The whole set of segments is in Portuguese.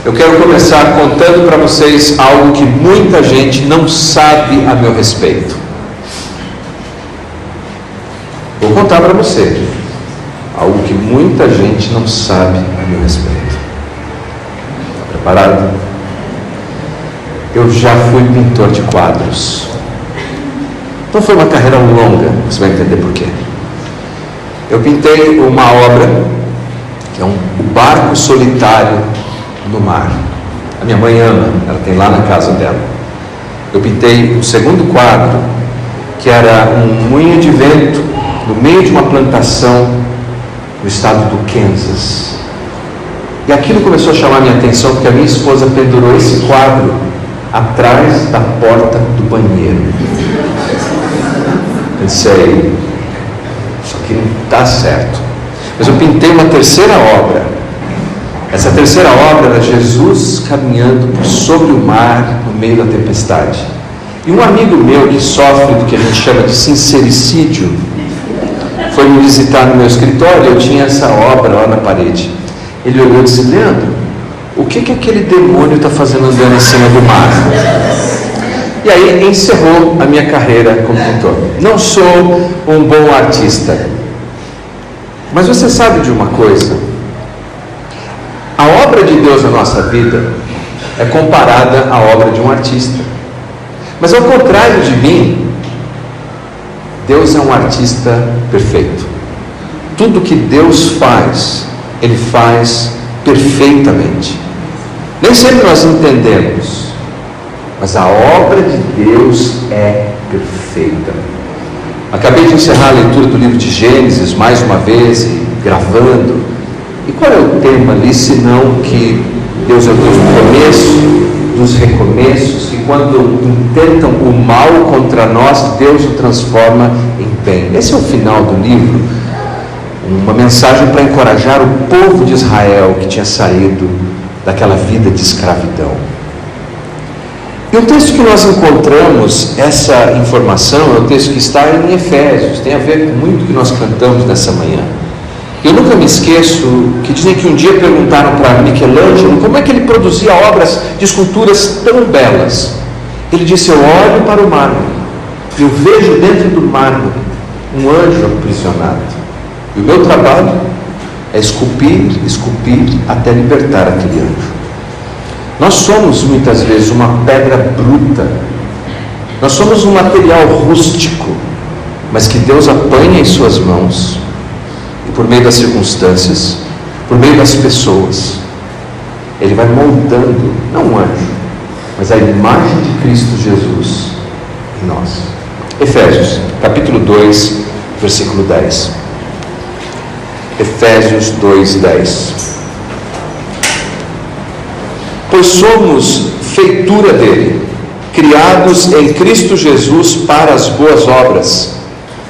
Eu quero começar contando para vocês algo que muita gente não sabe a meu respeito. Vou contar para você algo que muita gente não sabe a meu respeito. Está preparado? Eu já fui pintor de quadros. Não foi uma carreira longa, você vai entender por quê. Eu pintei uma obra que é o barco solitário no mar. A minha mãe ama, ela tem lá na casa dela. Eu pintei o segundo quadro, que era um moinho de vento no meio de uma plantação no estado do Kansas. E aquilo começou a chamar minha atenção, porque a minha esposa pendurou esse quadro atrás da porta do banheiro. Pensei, isso aqui não está certo. Mas eu pintei uma terceira obra. Essa terceira obra era Jesus caminhando por sobre o mar no meio da tempestade. E um amigo meu que sofre do que a gente chama de sincericídio foi me visitar no meu escritório. Eu tinha essa obra lá na parede. Ele olhou e disse: Leandro, o que aquele demônio está fazendo andando em cima do mar? E aí encerrou a minha carreira como pintor. Não sou um bom artista, mas você sabe de uma coisa? A obra de Deus na nossa vida é comparada à obra de um artista. Mas ao contrário de mim, Deus é um artista perfeito. Tudo que Deus faz, Ele faz perfeitamente. Nem sempre nós entendemos, mas a obra de Deus é perfeita. Acabei de encerrar a leitura do livro de Gênesis mais uma vez, e gravando. E qual é o tema ali, senão que Deus é o Deus do começo, dos recomeços, e quando intentam o mal contra nós, Deus o transforma em bem. Esse é o final do livro, uma mensagem para encorajar o povo de Israel que tinha saído daquela vida de escravidão. E o texto que nós encontramos, essa informação, é o texto que está em Efésios, tem a ver com muito que nós cantamos nessa manhã. Eu nunca me esqueço que dizem que um dia perguntaram para Michelangelo como é que ele produzia obras de esculturas tão belas. Ele disse: eu olho para o mármore, eu vejo dentro do mármore um anjo aprisionado, e o meu trabalho é esculpir até libertar aquele anjo. Nós somos muitas vezes uma pedra bruta, nós somos um material rústico, mas que Deus apanha em suas mãos, e por meio das circunstâncias, por meio das pessoas, Ele vai moldando, não um anjo, mas a imagem de Cristo Jesus em nós. Efésios, capítulo 2, versículo 10. Efésios 2, 10. Pois somos feitura dele, criados em Cristo Jesus para as boas obras,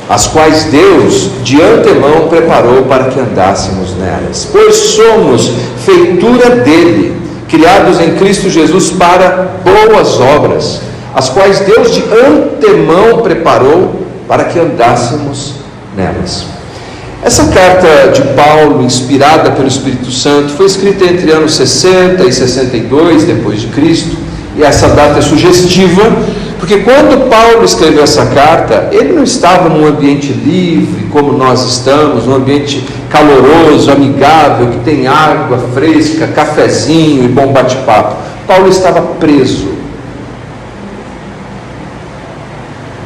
as quais Deus de antemão preparou para que andássemos nelas. Pois somos feitura dele, criados em Cristo Jesus para boas obras, as quais Deus de antemão preparou para que andássemos nelas. Essa carta de Paulo, inspirada pelo Espírito Santo, foi escrita entre anos 60 e 62 depois de Cristo, e essa data é sugestiva, porque quando Paulo escreveu essa carta, ele não estava num ambiente livre como nós estamos, num ambiente caloroso, amigável, que tem água fresca, cafezinho e bom bate-papo. Paulo estava preso.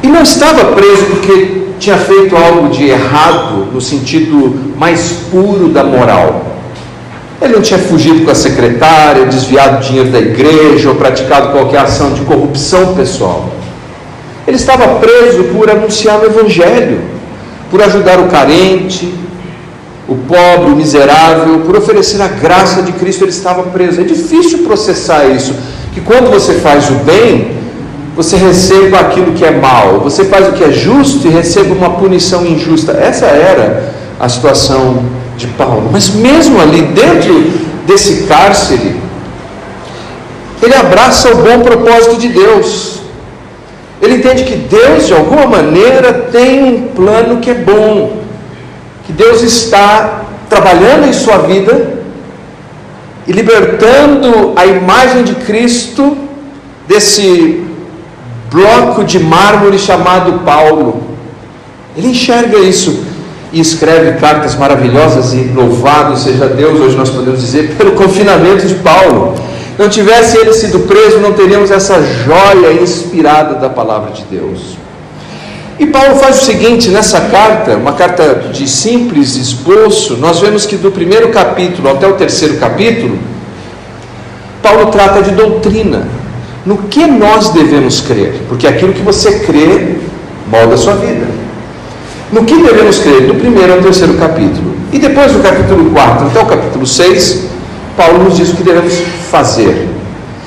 E não estava preso porque tinha feito algo de errado no sentido mais puro da moral. Ele não tinha fugido com a secretária, desviado dinheiro da igreja ou praticado qualquer ação de corrupção pessoal. Ele estava preso por anunciar o evangelho, por ajudar o carente, o pobre, o miserável, por oferecer a graça de Cristo. Ele estava preso. É difícil processar isso, que quando você faz o bem, você receba aquilo que é mal, você faz o que é justo e receba uma punição injusta. Essa era a situação de Paulo. Mas mesmo ali dentro desse cárcere, ele abraça o bom propósito de Deus. Ele entende que Deus, de alguma maneira, tem um plano que é bom, que Deus está trabalhando em sua vida e libertando a imagem de Cristo desse bloco de mármore chamado Paulo. Ele enxerga isso e escreve cartas maravilhosas, e louvado seja Deus, hoje nós podemos dizer, pelo confinamento de Paulo. Não tivesse ele sido preso, não teríamos essa joia inspirada da palavra de Deus. E Paulo faz o seguinte, nessa carta, uma carta de simples esboço, nós vemos que do primeiro capítulo até o terceiro capítulo, Paulo trata de doutrina, no que nós devemos crer, porque aquilo que você crê molda a sua vida. No que devemos crer, do primeiro ao terceiro capítulo. E depois do capítulo 4 até o capítulo 6, Paulo nos diz o que devemos fazer.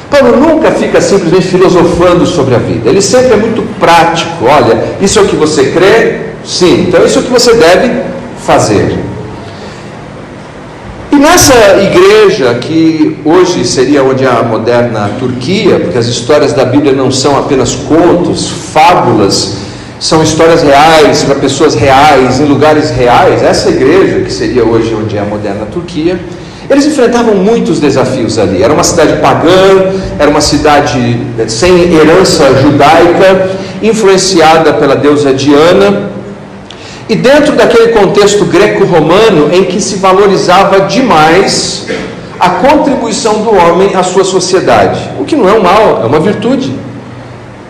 Paulo nunca fica simplesmente filosofando sobre a vida, ele sempre é muito prático. Olha, isso é o que você crê? Sim, então isso é o que você deve fazer. E nessa igreja, que hoje seria onde é a moderna Turquia, porque as histórias da Bíblia não são apenas contos, fábulas, são histórias reais, para pessoas reais, em lugares reais. Essa igreja, que seria hoje onde é a moderna Turquia, eles enfrentavam muitos desafios ali. Era uma cidade pagã, era uma cidade sem herança judaica, influenciada pela deusa Diana, e dentro daquele contexto greco-romano em que se valorizava demais a contribuição do homem à sua sociedade, o que não é um mal, é uma virtude.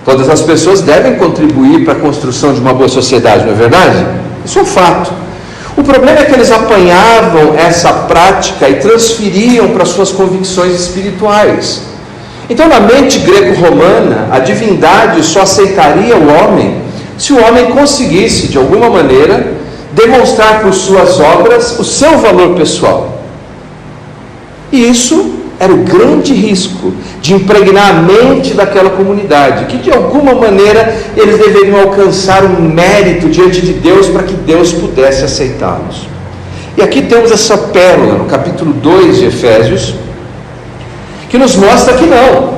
Todas as pessoas devem contribuir para a construção de uma boa sociedade, não é verdade? Isso é um fato. O problema é que eles apanhavam essa prática e transferiam para suas convicções espirituais. Então, na mente greco-romana, a divindade só aceitaria o homem se o homem conseguisse, de alguma maneira, demonstrar por suas obras o seu valor pessoal. E isso era o grande risco de impregnar a mente daquela comunidade, que de alguma maneira eles deveriam alcançar um mérito diante de Deus para que Deus pudesse aceitá-los. E aqui temos essa pérola no capítulo 2 de Efésios, que nos mostra que não,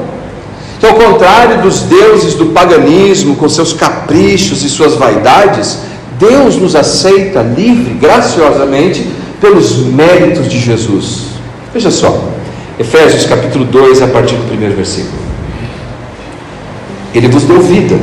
que ao contrário dos deuses do paganismo, com seus caprichos e suas vaidades, Deus nos aceita livre, graciosamente, pelos méritos de Jesus. Veja só, Efésios capítulo 2, a partir do primeiro versículo. Ele vos deu vida,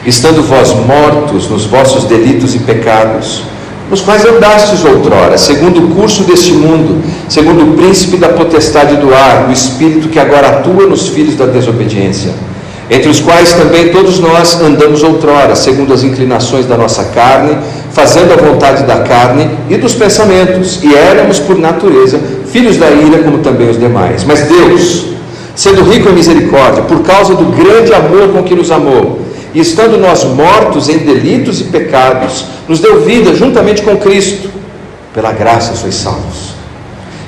estando vós mortos nos vossos delitos e pecados, nos quais andastes outrora, segundo o curso deste mundo, segundo o príncipe da potestade do ar, o espírito que agora atua nos filhos da desobediência, entre os quais também todos nós andamos outrora, segundo as inclinações da nossa carne, fazendo a vontade da carne e dos pensamentos, e éramos por natureza filhos da ira, como também os demais. Mas Deus, sendo rico em misericórdia, por causa do grande amor com que nos amou, e estando nós mortos em delitos e pecados, nos deu vida juntamente com Cristo. Pela graça sois salvos.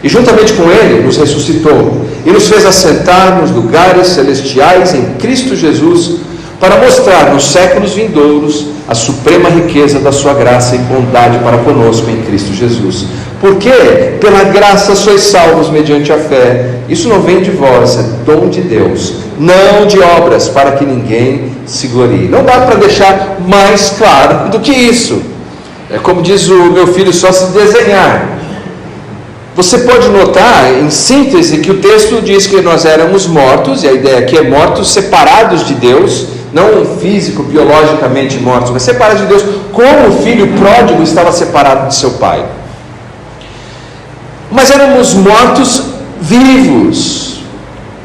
E juntamente com Ele nos ressuscitou e nos fez assentar nos lugares celestiais em Cristo Jesus, para mostrar nos séculos vindouros a suprema riqueza da sua graça e bondade para conosco em Cristo Jesus. Porque pela graça sois salvos mediante a fé. Isso não vem de vós, é dom de Deus, não de obras, para que ninguém se glorie. Não dá para deixar mais claro do que isso. É como diz o meu filho, só se desenhar. Você pode notar, em síntese, que o texto diz que nós éramos mortos, e a ideia aqui é mortos separados de Deus, não físico, biologicamente mortos, mas separados de Deus, como o filho pródigo estava separado de seu pai. Mas éramos mortos vivos,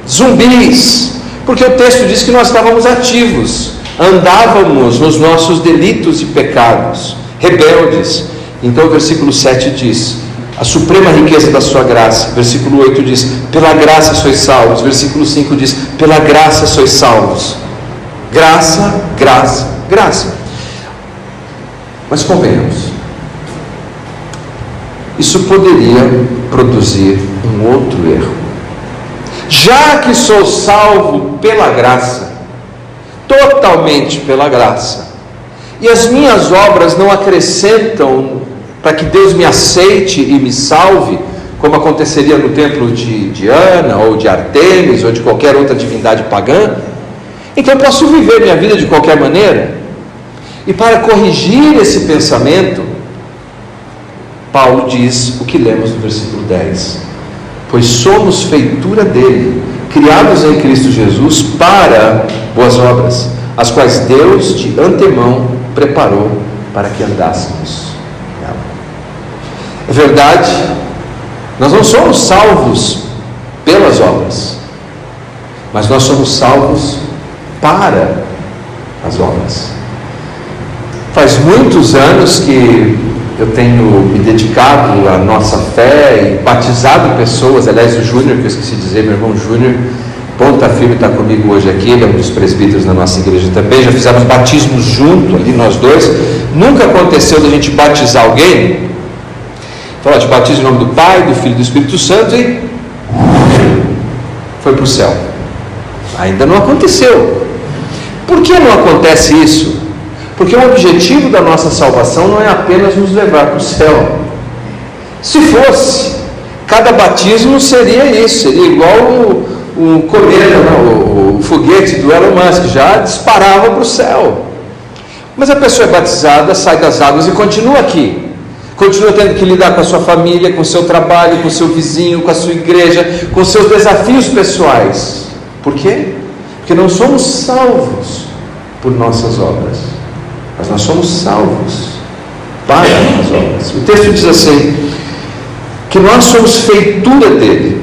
zumbis, porque o texto diz que nós estávamos ativos, andávamos nos nossos delitos e pecados, rebeldes. Então o versículo 7 diz: a suprema riqueza da sua graça. Versículo 8 diz: pela graça sois salvos. Versículo 5 diz: pela graça sois salvos. Graça, graça, graça. Mas convenhamos, isso poderia produzir um outro erro. Já que sou salvo pela graça, totalmente pela graça, e as minhas obras não acrescentam para que Deus me aceite e me salve, como aconteceria no templo de Diana, ou de Artemis, ou de qualquer outra divindade pagã, então eu posso viver minha vida de qualquer maneira. E para corrigir esse pensamento, Paulo diz o que lemos no versículo 10: pois somos feitura dele, criados em Cristo Jesus para boas obras, as quais Deus de antemão preparou para que andássemos nela. É verdade, nós não somos salvos pelas obras, mas nós somos salvos para as obras. Faz muitos anos que eu tenho me dedicado à nossa fé e batizado pessoas. Aliás, o Júnior, que eu esqueci de dizer, meu irmão Júnior, ponta firme, está comigo hoje aqui, ele é um dos presbíteros da nossa igreja também. Já fizemos batismos junto ali, nós dois. Nunca aconteceu da gente batizar alguém, falar, te batizo em nome do Pai, do Filho e do Espírito Santo, e foi para o céu. Ainda não aconteceu. Por que não acontece isso? Porque o objetivo da nossa salvação não é apenas nos levar para o céu. Se fosse, cada batismo seria isso, seria igual o cometa, o foguete do Elon Musk, já disparava para o céu. Mas a pessoa é batizada, sai das águas e continua aqui. Continua tendo que lidar com a sua família, com o seu trabalho, com o seu vizinho, com a sua igreja, com os seus desafios pessoais. Por quê? Porque não somos salvos por nossas obras, mas nós somos salvos para as obras. O texto diz assim, que nós somos feitura dele,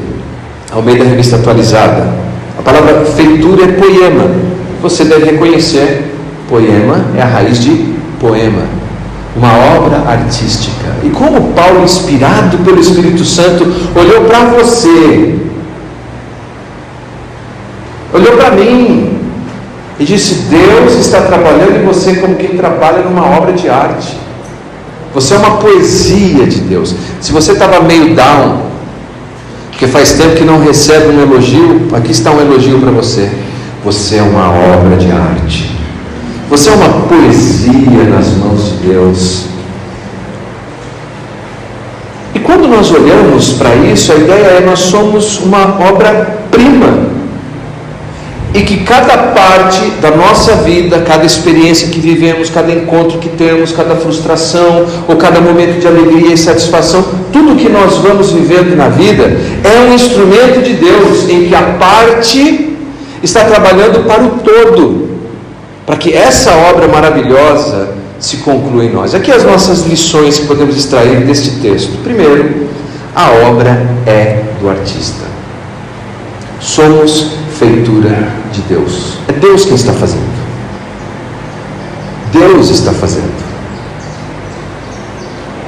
ao meio da revista atualizada. A palavra feitura é poema. Você deve reconhecer, poema é a raiz de poema, uma obra artística. E como Paulo, inspirado pelo Espírito Santo, olhou para você, olhou para mim e disse, Deus está trabalhando em você como quem trabalha numa obra de arte. Você é uma poesia de Deus. Se você estava meio down, porque faz tempo que não recebe um elogio, aqui está um elogio para você. Você é uma obra de arte. Você é uma poesia nas mãos de Deus. E quando nós olhamos para isso, a ideia é nós somos uma obra-prima. E que cada parte da nossa vida, cada experiência que vivemos, cada encontro que temos, cada frustração, ou cada momento de alegria e satisfação, tudo que nós vamos vivendo na vida é um instrumento de Deus, em que a parte está trabalhando para o todo, para que essa obra maravilhosa se conclua em nós. Aqui as nossas lições que podemos extrair deste texto. Primeiro, a obra é do artista. Somos feitura de Deus. É Deus quem está fazendo. Deus está fazendo.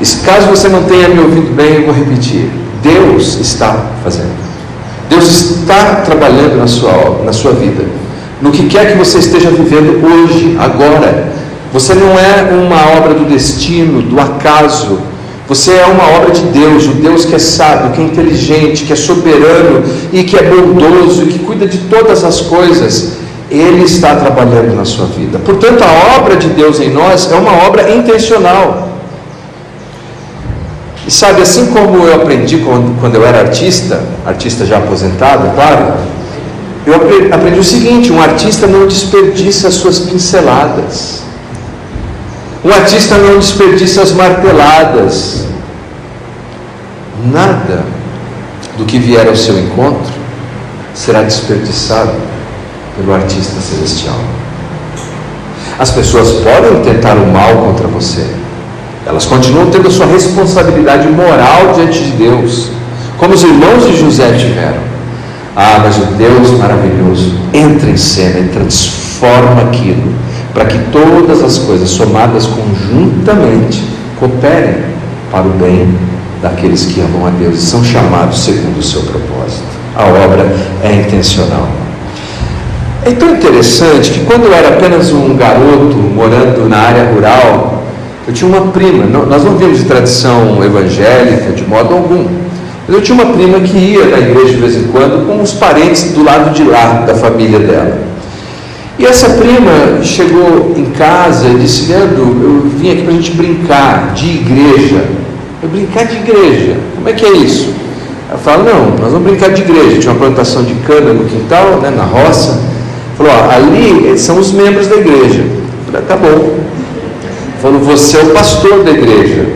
E caso você não tenha me ouvido bem, eu vou repetir. Deus está fazendo. Deus está trabalhando na sua vida, no que quer que você esteja vivendo hoje, agora. Você não é uma obra do destino, do acaso. Você é uma obra de Deus, o Deus que é sábio, que é inteligente, que é soberano e que é bondoso e que cuida de todas as coisas. Ele está trabalhando na sua vida. Portanto, a obra de Deus em nós é uma obra intencional. E sabe, assim como eu aprendi quando eu era artista já aposentado, claro, eu aprendi o seguinte: um artista não desperdiça as suas pinceladas. Um artista não desperdiça as marteladas. Nada do que vier ao seu encontro será desperdiçado pelo artista celestial. As pessoas podem tentar o mal contra você, elas continuam tendo a sua responsabilidade moral diante de Deus, como os irmãos de José tiveram. Mas o Deus maravilhoso entra em cena e transforma aquilo, para que todas as coisas somadas conjuntamente cooperem para o bem daqueles que amam a Deus e são chamados segundo o seu propósito. A obra é intencional. É tão interessante que quando eu era apenas um garoto morando na área rural, eu tinha uma prima. Nós não vimos de tradição evangélica de modo algum, mas eu tinha uma prima que ia na igreja de vez em quando com os parentes do lado de lá da família dela. E essa prima chegou em casa e disse: Leandro, eu vim aqui para a gente brincar de igreja. Eu brincar de igreja? Como é que é isso? Ela falou: não, nós vamos brincar de igreja. Tinha uma plantação de cana no quintal, na roça. Falou: ali são os membros da igreja. Eu falei: tá bom. Falou: você é o pastor da igreja.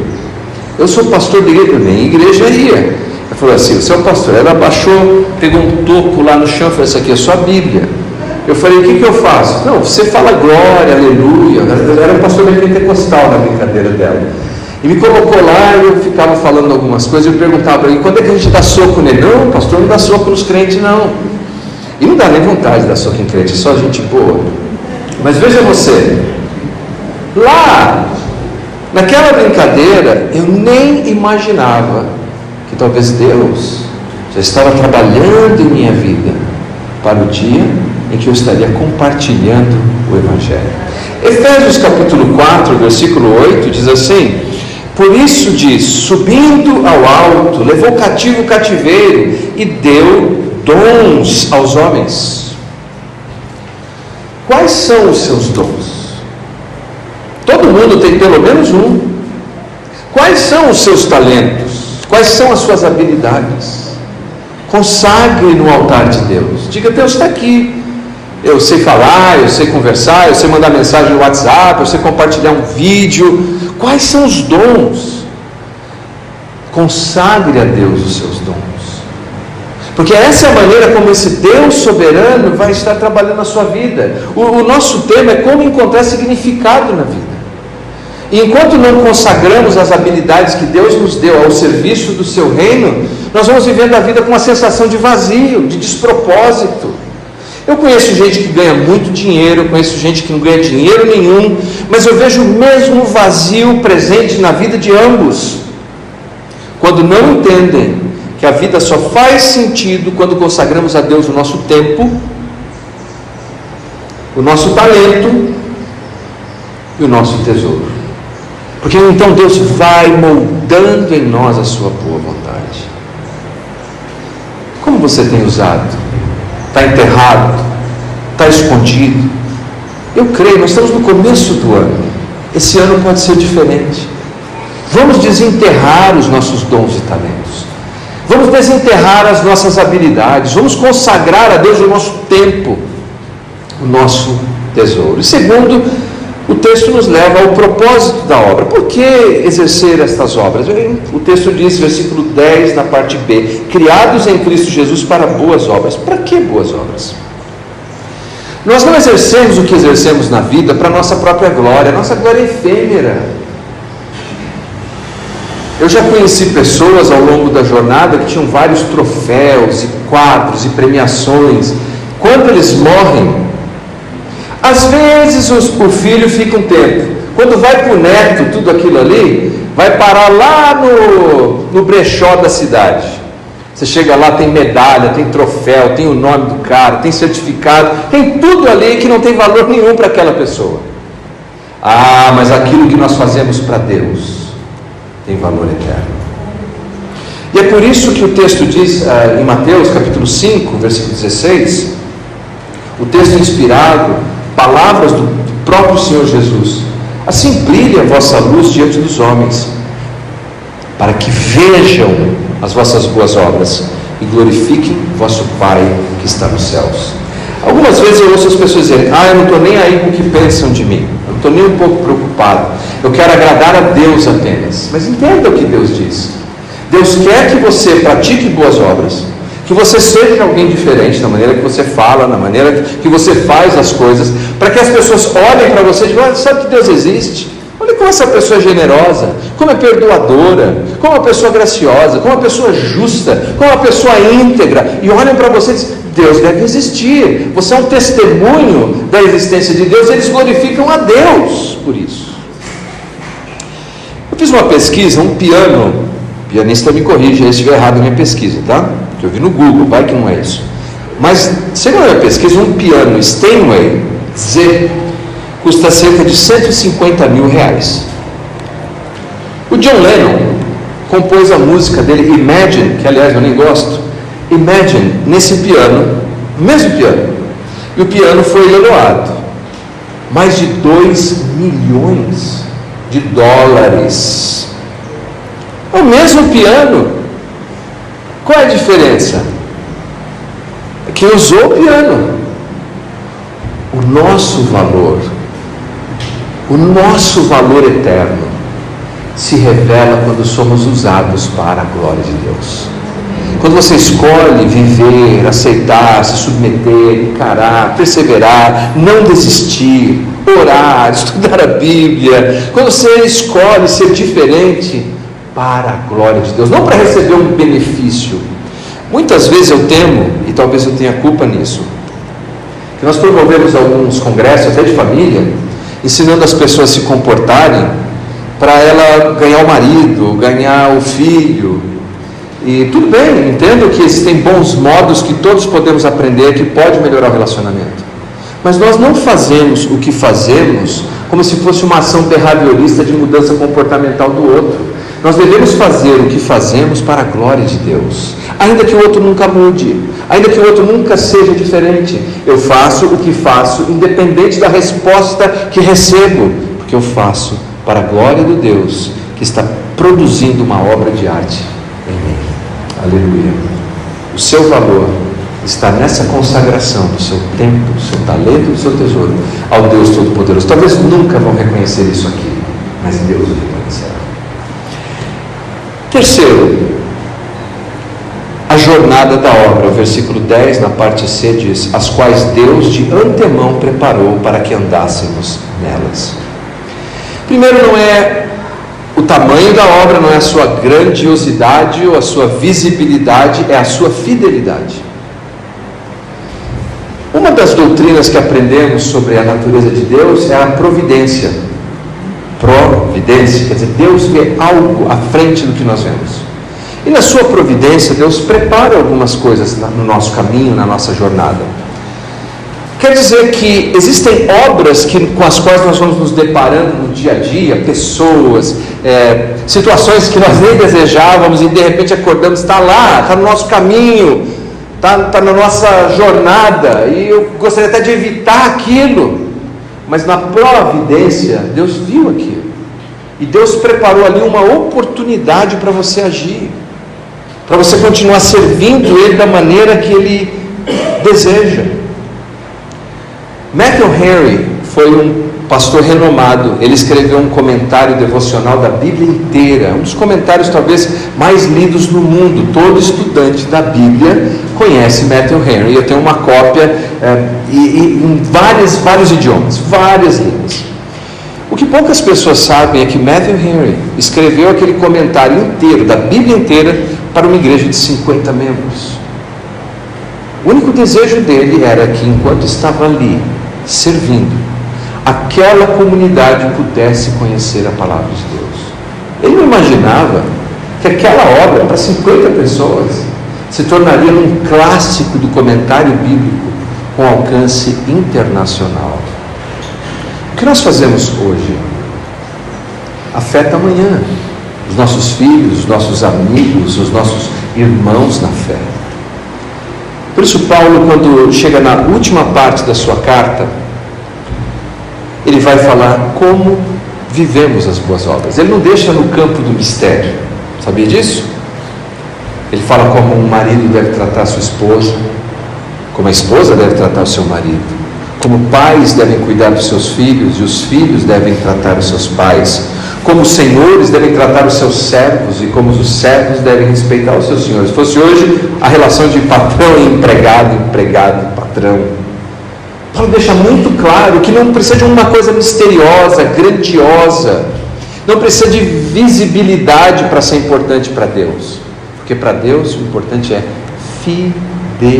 Eu sou pastor da igreja, nem igreja ia. Ele falou assim: o seu pastor, ela abaixou, pegou um toco lá no chão e falou: isso aqui é sua Bíblia. Eu falei: o que eu faço? Não, você fala glória, aleluia. Eu era um pastor meio pentecostal na brincadeira dela. E me colocou lá e eu ficava falando algumas coisas. Eu perguntava para ele: quando é que a gente dá soco nele? Não, pastor, não dá soco nos crentes, não. E não dá nem vontade de dar soco em crente, é só gente boa. Mas veja você, lá, naquela brincadeira, eu nem imaginava que talvez Deus já estava trabalhando em minha vida para o dia em que eu estaria compartilhando o Evangelho. Efésios capítulo 4, versículo 8, diz assim: por isso diz, subindo ao alto, levou cativo o cativeiro e deu dons aos homens. Quais são os seus dons? Todo mundo tem pelo menos um. Quais são os seus talentos? Quais são as suas habilidades? Consagre no altar de Deus. Diga: Deus está aqui. Eu sei falar, eu sei conversar, eu sei mandar mensagem no WhatsApp, eu sei compartilhar um vídeo. Quais são os dons? Consagre a Deus os seus dons. Porque essa é a maneira como esse Deus soberano vai estar trabalhando na sua vida. O nosso tema é como encontrar significado na vida. E enquanto não consagramos as habilidades que Deus nos deu ao serviço do seu reino, nós vamos vivendo a vida com uma sensação de vazio, de despropósito. Eu conheço gente que ganha muito dinheiro, eu conheço gente que não ganha dinheiro nenhum, mas eu vejo o mesmo vazio presente na vida de ambos, quando não entendem que a vida só faz sentido quando consagramos a Deus o nosso tempo, o nosso talento e o nosso tesouro. Porque então Deus vai moldando em nós a sua boa vontade. Como você tem usado? Está enterrado? Está escondido? Eu creio, nós estamos no começo do ano. Esse ano pode ser diferente. Vamos desenterrar os nossos dons e talentos. Vamos desenterrar as nossas habilidades. Vamos consagrar a Deus o nosso tempo, o nosso tesouro. E segundo, o texto nos leva ao propósito da obra. Por que exercer estas obras? O texto diz, versículo 10, na parte B: criados em Cristo Jesus para boas obras. Para que boas obras? Nós não exercemos o que exercemos na vida para a nossa própria glória. A nossa glória é efêmera. Eu já conheci pessoas ao longo da jornada que tinham vários troféus e quadros e premiações. Quando eles morrem, às vezes o filho fica um tempo. Quando vai para o neto, tudo aquilo ali vai parar lá no brechó da cidade. Você chega lá, tem medalha, tem troféu, tem o nome do cara, tem certificado, tem tudo ali que não tem valor nenhum para aquela pessoa. Ah, mas aquilo que nós fazemos para Deus tem valor eterno. E é por isso que o texto diz em Mateus capítulo 5, versículo 16, o texto inspirado, palavras do próprio Senhor Jesus: assim brilhe a vossa luz diante dos homens, para que vejam as vossas boas obras e glorifiquem vosso Pai que está nos céus. Algumas vezes eu ouço as pessoas dizerem: eu não estou nem aí com o que pensam de mim, eu não estou nem um pouco preocupado, eu quero agradar a Deus apenas. Mas entenda o que Deus diz. Deus quer que você pratique boas obras, que você seja alguém diferente na maneira que você fala, na maneira que você faz as coisas, para que as pessoas olhem para você e digam: sabe que Deus existe? Olha como essa pessoa é generosa, como é perdoadora, como é uma pessoa graciosa, como é uma pessoa justa, como é uma pessoa íntegra, e olhem para você e dizem: Deus deve existir, você é um testemunho da existência de Deus. Eles glorificam a Deus por isso. Eu fiz uma pesquisa, um pianista me corrige se eu estiver errado na minha pesquisa, tá? Que eu vi no Google, vai que não é isso. Mas, segundo a minha pesquisa, um piano Steinway Z custa cerca de 150 mil reais. O John Lennon compôs a música dele Imagine, que aliás eu nem gosto, Imagine, nesse piano, no mesmo piano. E o piano foi leiloado, mais de 2 milhões de dólares. É o mesmo piano. Qual é a diferença? É quem usou o piano. O nosso valor eterno se revela quando somos usados para a glória de Deus. Quando você escolhe viver, aceitar, se submeter, encarar, perseverar, não desistir, orar, estudar a Bíblia, quando você escolhe ser diferente para a glória de Deus, não para receber um benefício. Muitas vezes eu temo, e talvez eu tenha culpa nisso, que nós promovemos alguns congressos, até de família, ensinando as pessoas a se comportarem para ela ganhar o marido, ganhar o filho. E tudo bem, entendo que existem bons modos que todos podemos aprender, que pode melhorar o relacionamento. Mas nós não fazemos o que fazemos como se fosse uma ação behaviorista de mudança comportamental do outro. Nós devemos fazer o que fazemos para a glória de Deus, ainda que o outro nunca mude, ainda que o outro nunca seja diferente. Eu faço o que faço, independente da resposta que recebo, porque eu faço para a glória do Deus que está produzindo uma obra de arte em mim. Aleluia. O seu valor está nessa consagração do seu tempo, do seu talento, do seu tesouro ao Deus Todo-Poderoso. Talvez nunca vão reconhecer isso aqui, mas Deus o reconhecerá. Terceiro, a jornada da obra. O versículo 10, na parte C, diz: as quais Deus de antemão preparou para que andássemos nelas. Primeiro, não é o tamanho da obra, não é a sua grandiosidade ou a sua visibilidade, é a sua fidelidade. Uma das doutrinas que aprendemos sobre a natureza de Deus é a providência. Providência, quer dizer, Deus vê algo à frente do que nós vemos. E na sua providência, Deus prepara algumas coisas no nosso caminho, na nossa jornada. Quer dizer que existem obras com as quais nós vamos nos deparando no dia a dia, pessoas, situações que nós nem desejávamos e de repente acordamos, está lá, está no nosso caminho, está na nossa jornada, e eu gostaria até de evitar aquilo, mas na providência Deus viu aquilo e Deus preparou ali uma oportunidade para você agir, para você continuar servindo Ele da maneira que Ele deseja. Matthew Henry foi um pastor renomado. Ele escreveu um comentário devocional da Bíblia inteira, um dos comentários talvez mais lidos no mundo. Todo estudante da Bíblia conhece Matthew Henry. Eu tenho uma cópia em vários idiomas, várias línguas. O que poucas pessoas sabem é que Matthew Henry escreveu aquele comentário inteiro, da Bíblia inteira, para uma igreja de 50 membros. O único desejo dele era que, enquanto estava ali servindo, aquela comunidade pudesse conhecer a palavra de Deus. Ele não imaginava que aquela obra para 50 pessoas se tornaria um clássico do comentário bíblico com alcance internacional. O que nós fazemos hoje afeta amanhã os nossos filhos, os nossos amigos, os nossos irmãos na fé. Por isso Paulo, quando chega na última parte da sua carta, ele vai falar como vivemos as boas obras. Ele não deixa no campo do mistério. Sabia disso? Ele fala como um marido deve tratar a sua esposa, como a esposa deve tratar o seu marido, como pais devem cuidar dos seus filhos e os filhos devem tratar os seus pais, como os senhores devem tratar os seus servos e como os servos devem respeitar os seus senhores. Se fosse hoje a relação de patrão e empregado, empregado e patrão. Paulo deixa muito claro que não precisa de uma coisa misteriosa, grandiosa, não precisa de visibilidade para ser importante para Deus, porque para Deus o importante é fidelidade,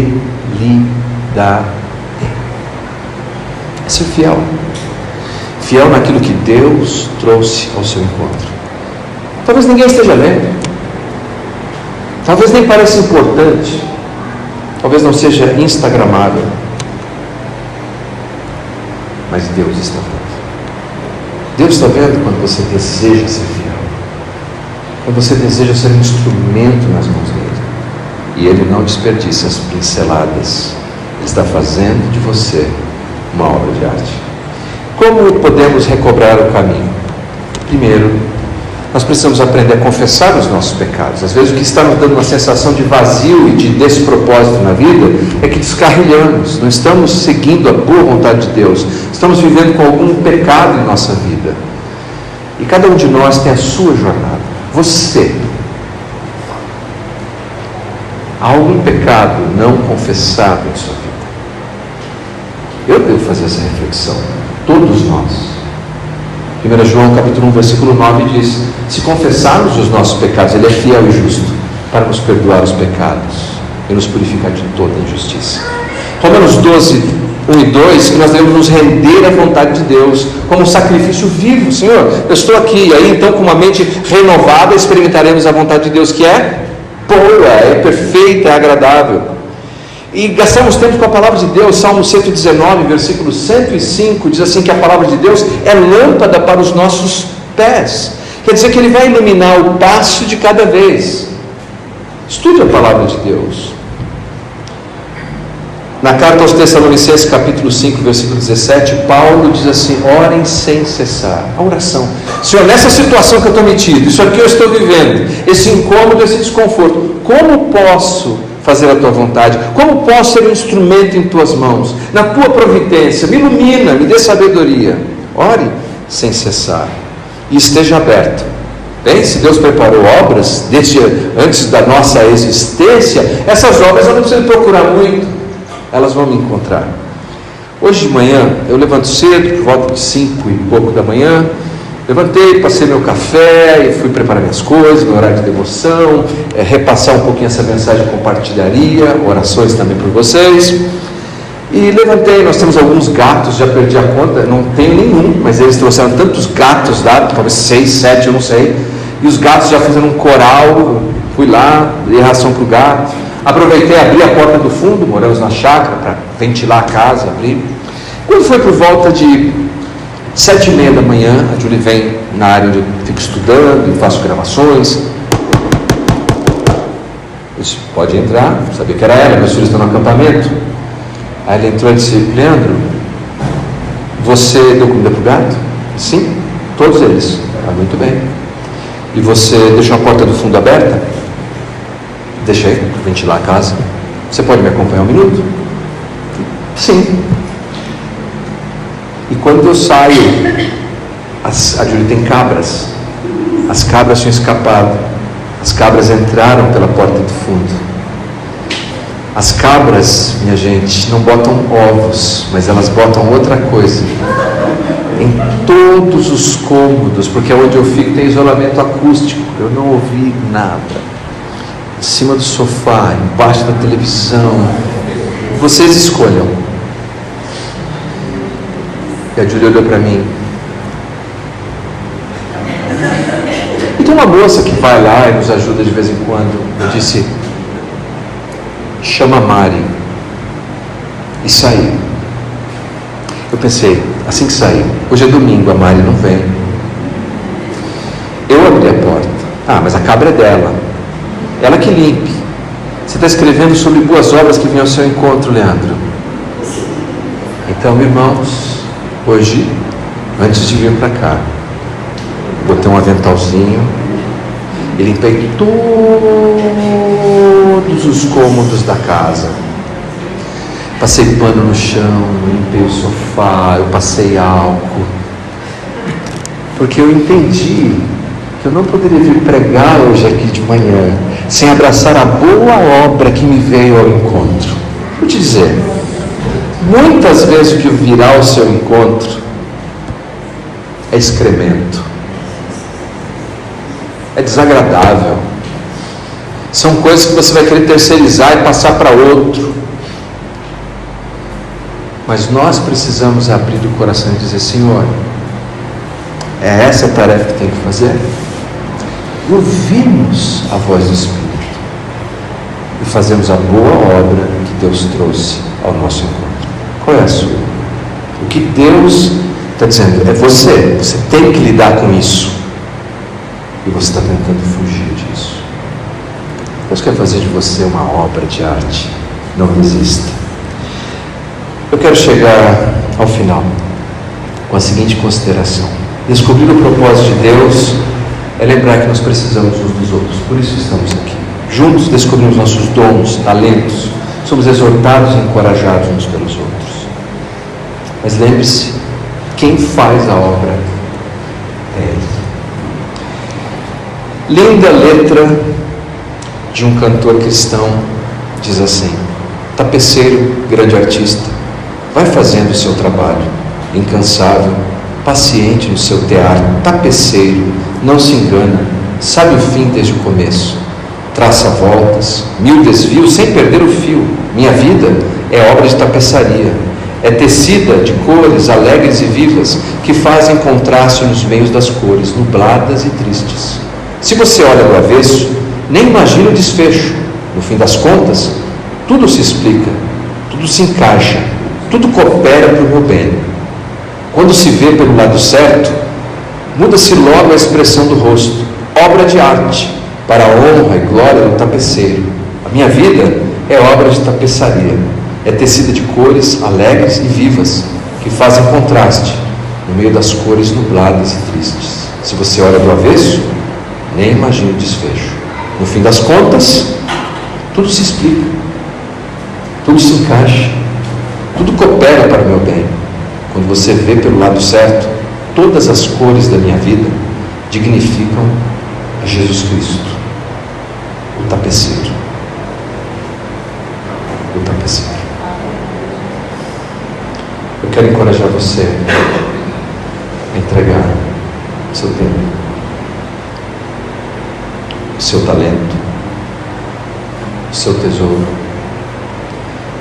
é ser fiel. Fiel naquilo que Deus trouxe ao seu encontro. Talvez ninguém esteja vendo, talvez nem pareça importante, talvez não seja instagramável, mas Deus está vendo. Deus está vendo quando você deseja ser fiel, quando você deseja ser um instrumento nas mãos dele, e Ele não desperdiça as pinceladas. Ele está fazendo de você uma obra de arte. Como podemos recobrar o caminho? Primeiro, nós precisamos aprender a confessar os nossos pecados. Às vezes o que está nos dando uma sensação de vazio e de despropósito na vida é que descarrilhamos, não estamos seguindo a boa vontade de Deus, estamos vivendo com algum pecado em nossa vida. E cada um de nós tem a sua jornada. Você, Há algum pecado não confessado em sua vida? Eu devo fazer essa reflexão, todos nós. 1 João capítulo 1, versículo 9 diz: se confessarmos os nossos pecados, Ele é fiel e justo para nos perdoar os pecados e nos purificar de toda injustiça. Romanos 12, 1 e 2, que nós devemos nos render à vontade de Deus como um sacrifício vivo. Senhor, eu estou aqui, e aí então com uma mente renovada experimentaremos a vontade de Deus, que é boa, é perfeita, é agradável. E gastamos tempo com a palavra de Deus. Salmo 119, versículo 105 diz assim, que a palavra de Deus é lâmpada para os nossos pés. Quer dizer que Ele vai iluminar o passo de cada vez. Estude a palavra de Deus. Na carta aos Tessalonicenses, capítulo 5, versículo 17, Paulo diz assim: orem sem cessar. A oração: Senhor, nessa situação que eu estou metido, isso aqui eu estou vivendo, esse incômodo, esse desconforto, como posso fazer a tua vontade? Como posso ser um instrumento em tuas mãos? Na tua providência, me ilumina, me dê sabedoria. Ore sem cessar e esteja aberto. Bem, se Deus preparou obras desde antes da nossa existência, essas obras eu não preciso procurar muito, elas vão me encontrar. Hoje de manhã eu levanto cedo, por volta de 5 e pouco da manhã. Levantei, passei meu café e fui preparar minhas coisas, meu horário de devoção, repassar um pouquinho essa mensagem, compartilharia, orações também por vocês. E levantei, nós temos alguns gatos, já perdi a conta, não tenho nenhum, mas eles trouxeram tantos gatos lá, talvez 6, 7, eu não sei. E os gatos já fazendo um coral, fui lá, dei ração para o gato. Aproveitei, abri a porta do fundo, moramos na chácara, para ventilar a casa, abri. Quando foi por volta de 7h30 da manhã, a Julie vem na área onde eu fico estudando e faço gravações. Eu disse: pode entrar. Sabia que era ela, meus filhos estão no acampamento. Aí ela entrou e disse: Leandro, você deu comida para o gato? Sim, todos eles. Ah, muito bem. E você deixou a porta do fundo aberta? Deixei, para ventilar a casa. Você pode me acompanhar um minuto? Sim. E quando eu saio, a Julie tem cabras. As cabras tinham escapado. As cabras entraram pela porta do fundo. As cabras, minha gente, não botam ovos, mas elas botam outra coisa em todos os cômodos, porque onde eu fico tem isolamento acústico. Eu não ouvi nada. Em cima do sofá, embaixo da televisão. Vocês escolham. E a Júlia olhou para mim. E tem uma moça que vai lá e nos ajuda de vez em quando. Eu disse: chama a Mari. E saí. Eu pensei, assim que saí, hoje é domingo, a Mari não vem. Eu abri a porta. Ah, mas a cabra é dela. Ela que limpe. Você está escrevendo sobre boas obras que vinham ao seu encontro, Leandro. Então, irmãos, hoje, antes de vir para cá, botei um aventalzinho e limpei todos os cômodos da casa. Passei pano no chão, limpei o sofá, eu passei álcool, porque eu entendi que eu não poderia vir pregar hoje aqui de manhã sem abraçar a boa obra que me veio ao encontro. Vou te dizer, muitas vezes o que virá ao seu encontro é excremento, é desagradável, são coisas que você vai querer terceirizar e passar para outro. Mas nós precisamos abrir o coração e dizer: Senhor, é essa a tarefa que tem que fazer? E ouvimos a voz do Espírito e fazemos a boa obra que Deus trouxe ao nosso encontro. Qual é a sua? O que Deus está dizendo é você tem que lidar com isso, e você está tentando fugir disso. Deus quer fazer de você uma obra de arte. Não resista. Eu quero chegar ao final com a seguinte consideração: descobrir o propósito de Deus é lembrar que nós precisamos uns dos outros. Por isso estamos aqui. Juntos descobrimos nossos dons, talentos, somos exortados e encorajados uns pelos outros. Mas lembre-se, quem faz a obra é Ele. Linda letra de um cantor cristão diz assim: tapeceiro, grande artista, vai fazendo o seu trabalho, incansável, paciente no seu tear. Tapeceiro, não se engana, sabe o fim desde o começo, traça voltas, 1000 desvios sem perder o fio. Minha vida é obra de tapeçaria, é tecida de cores alegres e vivas, que fazem contraste nos meios das cores, nubladas e tristes. Se você olha do avesso, nem imagina o desfecho. No fim das contas, tudo se explica, tudo se encaixa, tudo coopera para o meu bem. Quando se vê pelo lado certo, muda-se logo a expressão do rosto, obra de arte, para a honra e glória do tapeceiro. A minha vida é obra de tapeçaria, é tecida de cores alegres e vivas, que fazem contraste no meio das cores nubladas e tristes. Se você olha do avesso, nem imagina o desfecho. No fim das contas, tudo se explica, tudo se encaixa, tudo coopera para o meu bem. Quando você vê pelo lado certo, todas as cores da minha vida dignificam a Jesus Cristo, o tapeceiro. O tapeceiro. Eu quero encorajar você a entregar o seu tempo, o seu talento, o seu tesouro,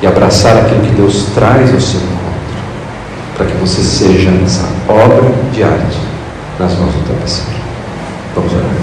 e abraçar aquilo que Deus traz ao seu encontro, para que você seja essa obra de arte nas mãos do tapeceiro. Vamos orar.